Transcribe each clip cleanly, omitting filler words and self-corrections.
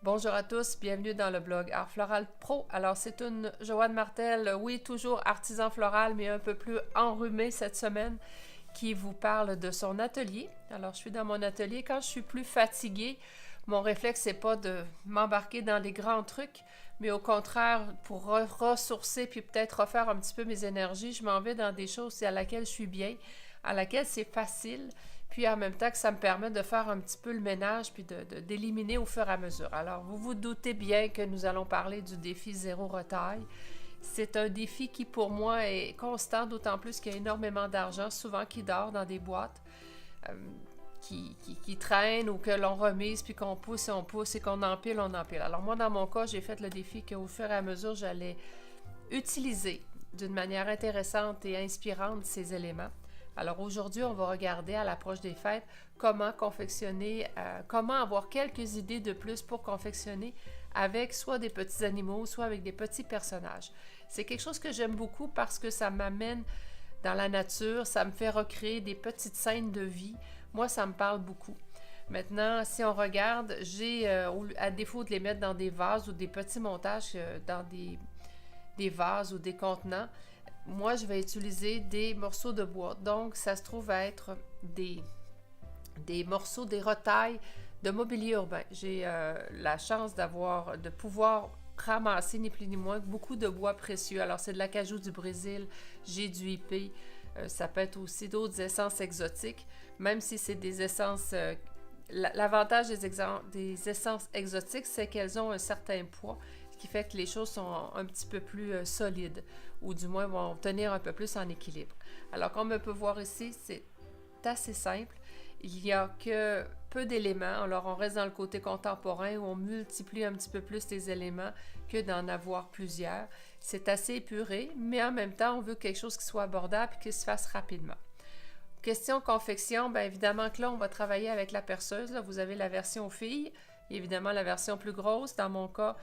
Bonjour à tous, bienvenue dans le blog Art Floral Pro. Alors, c'est une Joanne Martel, oui, toujours artisan floral, mais un peu plus enrhumée cette semaine, qui vous parle de son atelier. Alors, je suis dans mon atelier. Quand je suis plus fatiguée, mon réflexe, c'est pas de m'embarquer dans les grands trucs, mais au contraire, pour ressourcer puis peut-être refaire un petit peu mes énergies, je m'en vais dans des choses à laquelle je suis bien, à laquelle c'est facile, puis en même temps que ça me permet de faire un petit peu le ménage puis d'éliminer au fur et à mesure. Alors, vous vous doutez bien que nous allons parler du défi zéro retaille. C'est un défi qui, pour moi, est constant, d'autant plus qu'il y a énormément d'argent, souvent qui dort dans des boîtes, euh, qui traînent ou que l'on remise, puis qu'on pousse et on pousse et qu'on empile, on empile. Alors moi, dans mon cas, j'ai fait le défi qu'au fur et à mesure, j'allais utiliser d'une manière intéressante et inspirante ces éléments. Alors aujourd'hui, on va regarder à l'approche des fêtes comment confectionner, comment avoir quelques idées de plus pour confectionner avec soit des petits animaux, soit avec des petits personnages. C'est quelque chose que j'aime beaucoup parce que ça m'amène dans la nature, ça me fait recréer des petites scènes de vie. Moi, ça me parle beaucoup. Maintenant, si on regarde, j'ai, à défaut de les mettre dans des vases ou des petits montages dans des vases ou des contenants, moi, je vais utiliser des morceaux de bois. Donc, ça se trouve à être des morceaux, des retailles de mobilier urbain. J'ai la chance de pouvoir ramasser ni plus ni moins beaucoup de bois précieux. Alors, c'est de l'acajou du Brésil, j'ai du épée, ça peut être aussi d'autres essences exotiques, même si c'est des essences... L'avantage des essences exotiques, c'est qu'elles ont un certain poids, ce qui fait que les choses sont un petit peu plus solides, ou du moins vont tenir un peu plus en équilibre. Alors, comme on peut voir ici, c'est assez simple. Il n'y a que peu d'éléments. Alors, on reste dans le côté contemporain où on multiplie un petit peu plus les éléments que d'en avoir plusieurs. C'est assez épuré, mais en même temps, on veut quelque chose qui soit abordable et qui se fasse rapidement. Question confection, bien évidemment que là, on va travailler avec la perceuse. Là, vous avez la version fille, évidemment la version plus grosse. Dans mon cas,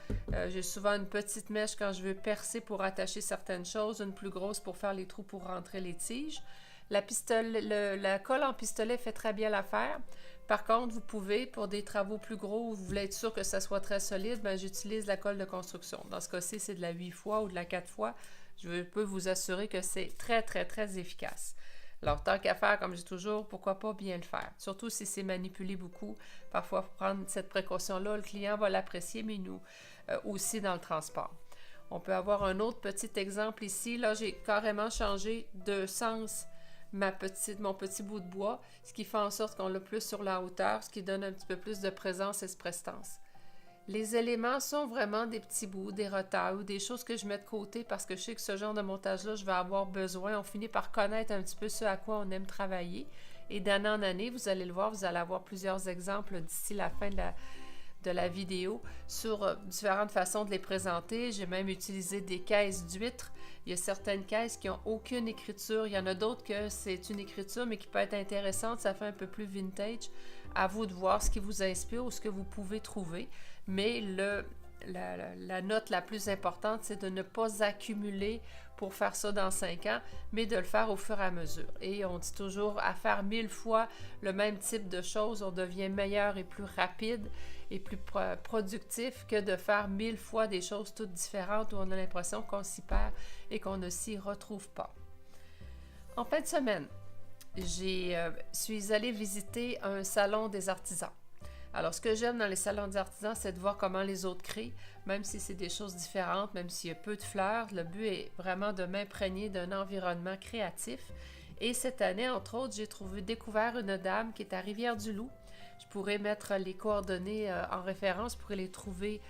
j'ai souvent une petite mèche quand je veux percer pour attacher certaines choses, une plus grosse pour faire les trous pour rentrer les tiges. La colle en pistolet fait très bien l'affaire. Par contre, vous pouvez, pour des travaux plus gros où vous voulez être sûr que ça soit très solide, ben, j'utilise la colle de construction. Dans ce cas-ci, c'est de la 8 fois ou de la 4 fois. Je peux vous assurer que c'est très, très, très efficace. Alors, tant qu'à faire, comme je dis toujours, pourquoi pas bien le faire? Surtout si c'est manipulé beaucoup. Parfois, il faut prendre cette précaution-là. Le client va l'apprécier, mais nous aussi dans le transport. On peut avoir un autre petit exemple ici. Là, j'ai carrément changé de sens mon petit bout de bois, ce qui fait en sorte qu'on l'a plus sur la hauteur, ce qui donne un petit peu plus de présence et de prestance. Les éléments sont vraiment des petits bouts, des retails ou des choses que je mets de côté parce que je sais que ce genre de montage-là, je vais avoir besoin. On finit par connaître un petit peu ce à quoi on aime travailler. Et d'année en année, vous allez le voir, vous allez avoir plusieurs exemples d'ici la fin de la vidéo sur différentes façons de les présenter. J'ai même utilisé des caisses d'huîtres. Il y a certaines caisses qui n'ont aucune écriture. Il y en a d'autres que c'est une écriture, mais qui peut être intéressante. Ça fait un peu plus vintage. À vous de voir ce qui vous inspire ou ce que vous pouvez trouver. Mais la note la plus importante, c'est de ne pas accumuler pour faire ça dans 5 ans, mais de le faire au fur et à mesure. Et on dit toujours, à faire 1000 fois le même type de choses, on devient meilleur et plus rapide et plus productif que de faire 1000 fois des choses toutes différentes où on a l'impression qu'on s'y perd et qu'on ne s'y retrouve pas. En fin de semaine, suis allée visiter un salon des artisans. Alors, ce que j'aime dans les salons des artisans, c'est de voir comment les autres créent, même si c'est des choses différentes, même s'il y a peu de fleurs. Le but est vraiment de m'imprégner d'un environnement créatif. Et cette année, entre autres, j'ai découvert une dame qui est à Rivière-du-Loup. Je pourrais mettre les coordonnées en référence, pour les trouver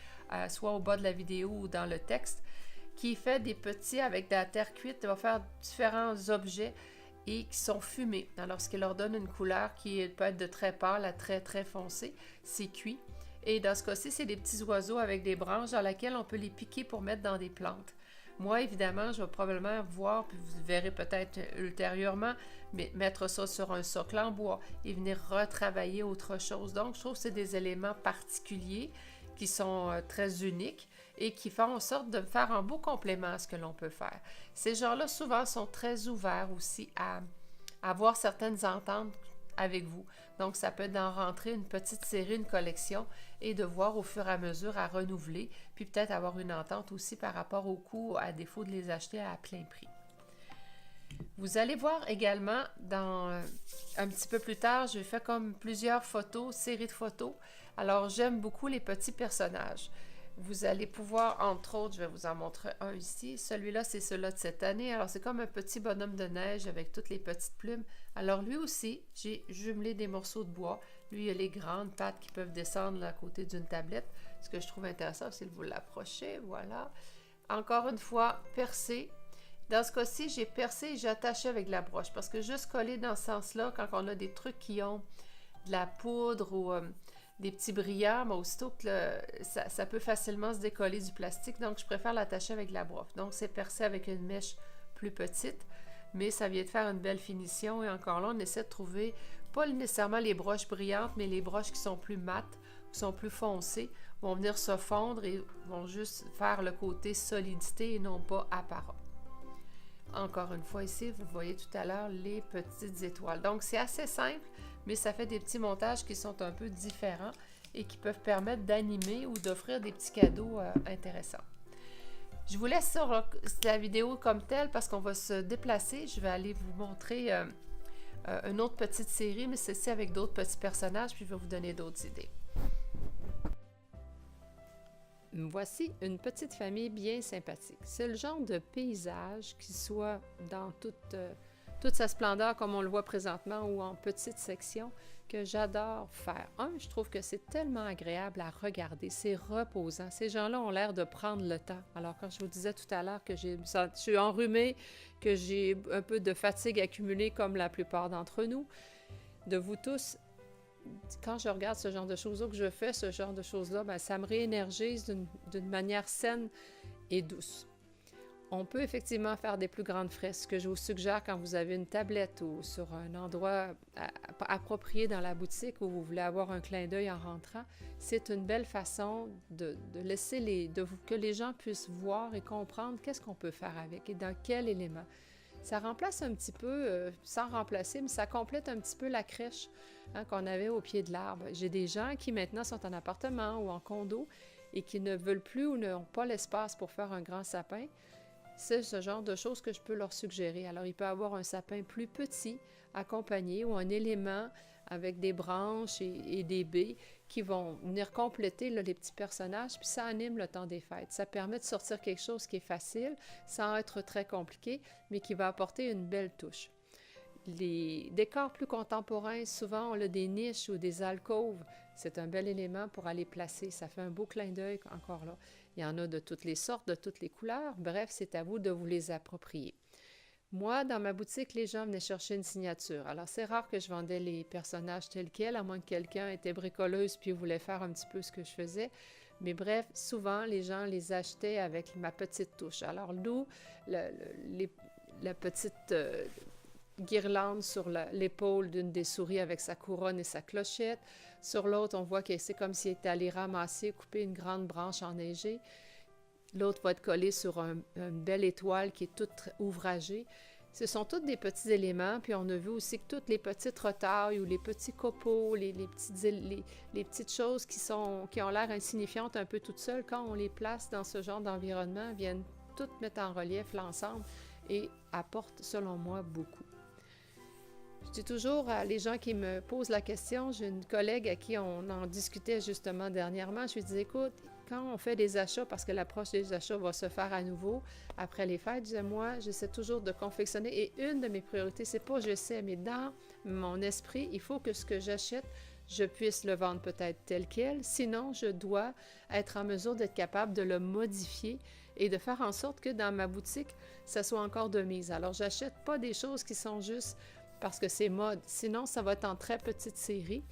soit au bas de la vidéo ou dans le texte, qui fait des petits avec de la terre cuite. Elle va faire différents objets et qui sont fumés. Alors, ce qui leur donne une couleur qui peut être de très pâle à très, très foncée. C'est cuit. Et dans ce cas-ci, c'est des petits oiseaux avec des branches dans lesquelles on peut les piquer pour mettre dans des plantes. Moi, évidemment, je vais probablement voir, puis vous verrez peut-être ultérieurement, mais mettre ça sur un socle en bois et venir retravailler autre chose. Donc, je trouve que c'est des éléments particuliers qui sont très uniques et qui font en sorte de faire un beau complément à ce que l'on peut faire. Ces gens-là, souvent, sont très ouverts aussi à avoir certaines ententes avec vous. Donc, ça peut être d'en rentrer une petite série, une collection, et de voir au fur et à mesure à renouveler, puis peut-être avoir une entente aussi par rapport au coût, à défaut de les acheter à plein prix. Vous allez voir également, un petit peu plus tard, j'ai fait comme plusieurs photos, séries de photos. Alors, j'aime beaucoup les petits personnages. Vous allez pouvoir, entre autres, je vais vous en montrer un ici. Celui-là, c'est celui-là de cette année. Alors, c'est comme un petit bonhomme de neige avec toutes les petites plumes. Alors, lui aussi, j'ai jumelé des morceaux de bois. Lui, il a les grandes pattes qui peuvent descendre à côté d'une tablette. Ce que je trouve intéressant, c'est de vous l'approcher. Voilà. Encore une fois, percé. Dans ce cas-ci, j'ai percé et j'ai attaché avec de la broche. Parce que juste coller dans ce sens-là, quand on a des trucs qui ont de la poudre ou des petits brillants, mais aussitôt que ça peut facilement se décoller du plastique, donc je préfère l'attacher avec de la broche. Donc c'est percé avec une mèche plus petite, mais ça vient de faire une belle finition. Et encore là, on essaie de trouver pas nécessairement les broches brillantes, mais les broches qui sont plus mates, qui sont plus foncées, vont venir se fondre et vont juste faire le côté solidité et non pas apparent. Encore une fois ici, vous voyez tout à l'heure les petites étoiles. Donc c'est assez simple, mais ça fait des petits montages qui sont un peu différents et qui peuvent permettre d'animer ou d'offrir des petits cadeaux intéressants. Je vous laisse sur la vidéo comme telle parce qu'on va se déplacer. Je vais aller vous montrer une autre petite série, mais celle-ci avec d'autres petits personnages, puis je vais vous donner d'autres idées. Voici une petite famille bien sympathique. C'est le genre de paysage qui soit dans toute sa splendeur comme on le voit présentement ou en petites sections que j'adore faire. Je trouve que c'est tellement agréable à regarder, c'est reposant. Ces gens-là ont l'air de prendre le temps. Alors quand je vous disais tout à l'heure que je suis enrhumée, que j'ai un peu de fatigue accumulée comme la plupart d'entre nous, de vous tous, quand je regarde ce genre de choses-là, que je fais ce genre de choses-là, ben, ça me réénergise d'une manière saine et douce. On peut effectivement faire des plus grandes fresques. Ce que je vous suggère quand vous avez une tablette ou sur un endroit approprié dans la boutique où vous voulez avoir un clin d'œil en rentrant, c'est une belle façon de laisser que les gens puissent voir et comprendre qu'est-ce qu'on peut faire avec et dans quel élément. Ça remplace un petit peu, sans remplacer, mais ça complète un petit peu la crèche qu'on avait au pied de l'arbre. J'ai des gens qui maintenant sont en appartement ou en condo et qui ne veulent plus ou n'ont pas l'espace pour faire un grand sapin. C'est ce genre de choses que je peux leur suggérer. Alors, il peut y avoir un sapin plus petit, accompagné, ou un élément avec des branches et des baies qui vont venir compléter là, les petits personnages, puis ça anime le temps des fêtes. Ça permet de sortir quelque chose qui est facile, sans être très compliqué, mais qui va apporter une belle touche. Les décors plus contemporains, souvent, on a des niches ou des alcôves. C'est un bel élément pour aller placer. Ça fait un beau clin d'œil encore là. Il y en a de toutes les sortes, de toutes les couleurs. Bref, c'est à vous de vous les approprier. Moi, dans ma boutique, les gens venaient chercher une signature. Alors, c'est rare que je vendais les personnages tels quels, à moins que quelqu'un était bricoleuse puis voulait faire un petit peu ce que je faisais. Mais bref, souvent, les gens les achetaient avec ma petite touche. Alors, nous, la petite guirlande sur l'épaule d'une des souris avec sa couronne et sa clochette. Sur l'autre, on voit que c'est comme s'il était allé ramasser, couper une grande branche enneigée. L'autre va être collé sur une belle étoile qui est toute ouvragée. Ce sont tous des petits éléments, puis on a vu aussi que toutes les petites retailles ou les petits copeaux, les petites choses qui ont l'air insignifiantes un peu toutes seules, quand on les place dans ce genre d'environnement, viennent toutes mettre en relief l'ensemble et apportent, selon moi, beaucoup. Je dis toujours à les gens qui me posent la question, j'ai une collègue à qui on en discutait justement dernièrement, je lui disais, écoute, quand on fait des achats, parce que l'approche des achats va se faire à nouveau après les fêtes, je disais, moi, j'essaie toujours de confectionner et une de mes priorités, c'est pas je sais, mais dans mon esprit, il faut que ce que j'achète, je puisse le vendre peut-être tel quel, sinon je dois être en mesure d'être capable de le modifier et de faire en sorte que dans ma boutique, ça soit encore de mise. Alors, j'achète pas des choses qui sont juste parce que c'est mode, sinon ça va être en très petite série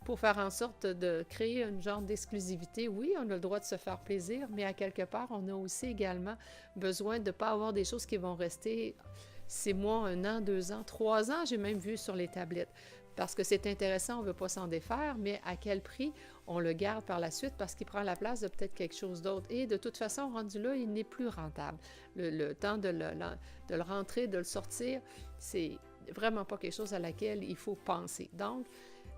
pour faire en sorte de créer un genre d'exclusivité. Oui, on a le droit de se faire plaisir, mais à quelque part, on a aussi également besoin de ne pas avoir des choses qui vont rester 6 mois, 1 an, 2 ans, 3 ans, j'ai même vu sur les tablettes. Parce que c'est intéressant, on ne veut pas s'en défaire, mais à quel prix on le garde par la suite parce qu'il prend la place de peut-être quelque chose d'autre. Et de toute façon, rendu là, il n'est plus rentable. Le temps de le rentrer, de le sortir, c'est vraiment pas quelque chose à laquelle il faut penser. Donc,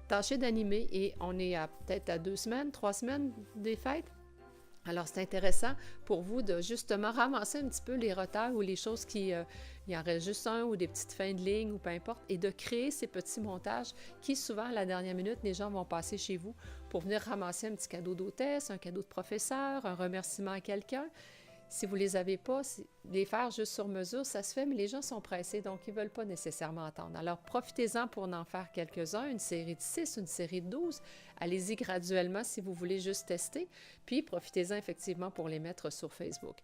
tâchez d'animer et on est peut-être à 2 semaines, 3 semaines des fêtes. Alors, c'est intéressant pour vous de justement ramasser un petit peu les retards ou les choses il y en reste juste un ou des petites fins de ligne ou peu importe, et de créer ces petits montages qui, souvent, à la dernière minute, les gens vont passer chez vous pour venir ramasser un petit cadeau d'hôtesse, un cadeau de professeur, un remerciement à quelqu'un. Si vous ne les avez pas, les faire juste sur mesure, ça se fait, mais les gens sont pressés, donc ils ne veulent pas nécessairement attendre. Alors, profitez-en pour en faire quelques-uns, une série de 6, une série de 12. Allez-y graduellement si vous voulez juste tester, puis profitez-en effectivement pour les mettre sur Facebook.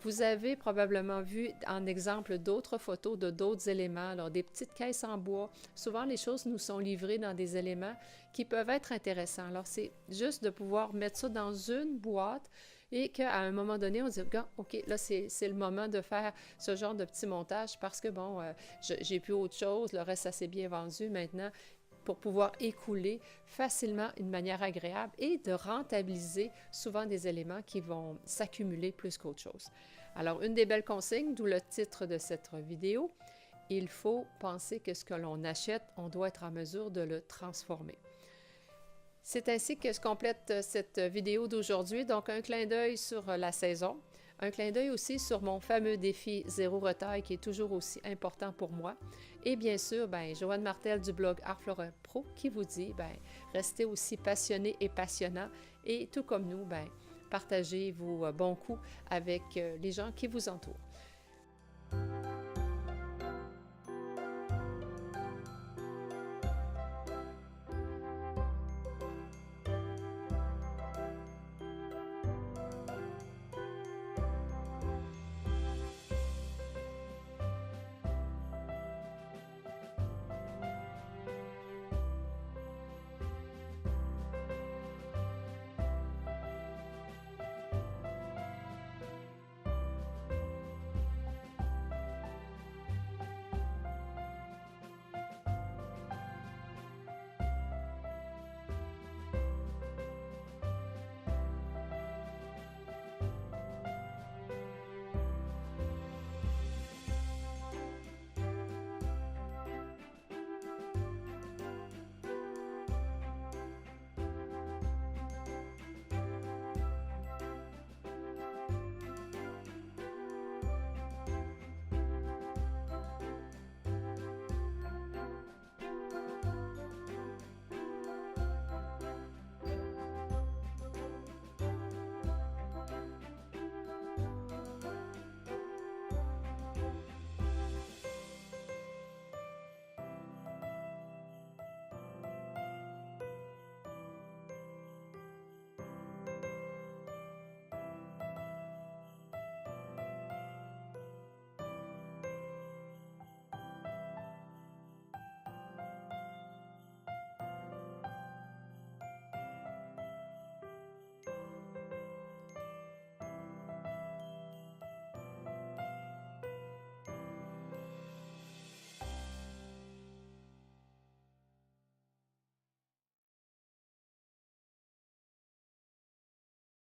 Vous avez probablement vu en exemple d'autres photos de d'autres éléments, alors des petites caisses en bois. Souvent, les choses nous sont livrées dans des éléments qui peuvent être intéressants. Alors, c'est juste de pouvoir mettre ça dans une boîte, et qu'à un moment donné, on dit « OK, là, c'est le moment de faire ce genre de petit montage parce que, bon, j'ai plus autre chose, le reste, ça s'est bien vendu maintenant » pour pouvoir écouler facilement une manière agréable et de rentabiliser souvent des éléments qui vont s'accumuler plus qu'autre chose. Alors, une des belles consignes, d'où le titre de cette vidéo, il faut penser que ce que l'on achète, on doit être en mesure de le transformer. C'est ainsi que se complète cette vidéo d'aujourd'hui. Donc, un clin d'œil sur la saison, un clin d'œil aussi sur mon fameux défi Zéro Retail qui est toujours aussi important pour moi. Et bien sûr, Joanne Martel du blog Art Floral Pro qui vous dit, restez aussi passionné et passionnant. Et tout comme nous, partagez vos bons coups avec les gens qui vous entourent.